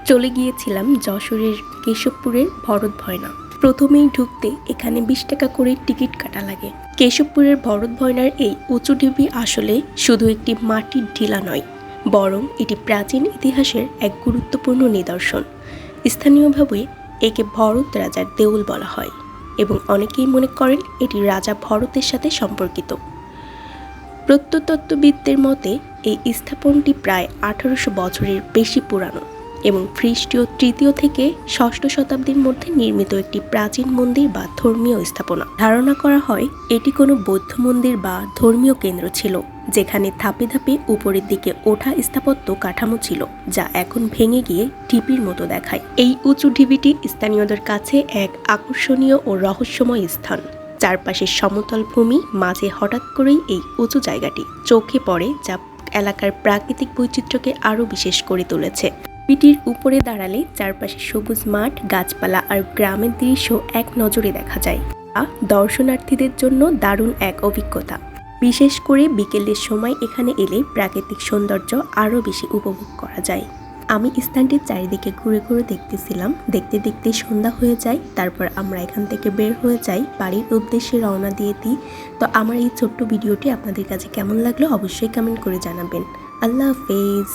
চলে গিয়েছিলাম যশোরের কেশবপুরের ভরত ভয়না। প্রথমেই ঢুকতে এখানে 20 টাকা করে টিকিট কাটা লাগে। কেশবপুরের ভরত ভয়নার এই উঁচু ঢিবি আসলে শুধু একটি মাটির ঢিলা নয়, বরং এটি প্রাচীন ইতিহাসের এক গুরুত্বপূর্ণ নিদর্শন। স্থানীয়ভাবে একে ভরত রাজার দেউল বলা হয় এবং অনেকেই মনে করেন এটি রাজা ভরতের সাথে সম্পর্কিত। প্রত্নতত্ত্ববিদদের মতে এই স্থাপনটি প্রায় 1800 বছরের বেশি পুরানো এবং খ্রিস্টীয় 3য় থেকে 6ষ্ঠ শতাব্দীর মধ্যে নির্মিত একটি প্রাচীন মন্দির বা ধর্মীয় স্থাপনা। ধারণা করা হয় এটি কোনো বৌদ্ধ মন্দির বা ধর্মীয় কেন্দ্র ছিল, যেখানে ধাপে ধাপে উপরের দিকে ওঠা স্থাপত্য কাঠামো ছিল, যা এখন ভেঙে গিয়ে ঢিবির মতো দেখায়। এই উঁচু ঢিবিটি স্থানীয়দের কাছে এক আকর্ষণীয় ও রহস্যময় স্থান। চারপাশে সমতল ভূমি, মাঝে হঠাৎ করেই এই উঁচু জায়গাটি চোখে পড়ে, যা এলাকার প্রাকৃতিক বৈচিত্র্যকে আরও বিশেষ করে তুলেছে। ঢিবিটির উপরে দাঁড়ালে চারপাশে সবুজ মাঠ, গাছপালা আর গ্রামের দৃশ্য এক নজরে দেখা যায়। দর্শনার্থীদের জন্য দারুণ এক অভিজ্ঞতা। বিশেষ করে বিকেলের সময় এখানে এলে প্রাকৃতিক সৌন্দর্য আরও বেশি উপভোগ করা যায়। আমি স্থানটির চারিদিকে ঘুরে ঘুরে দেখতেছিলাম। দেখতে দেখতে সন্ধ্যা হয়ে যায়। তারপর আমরা এখান থেকে বের হয়ে যাই, বাড়ির উদ্দেশ্যে রওনা দিয়ে দিই। তো আমার এই ছোট্ট ভিডিওটি আপনাদের কাছে কেমন লাগলো অবশ্যই কমেন্ট করে জানাবেন। আল্লাহ হাফেজ।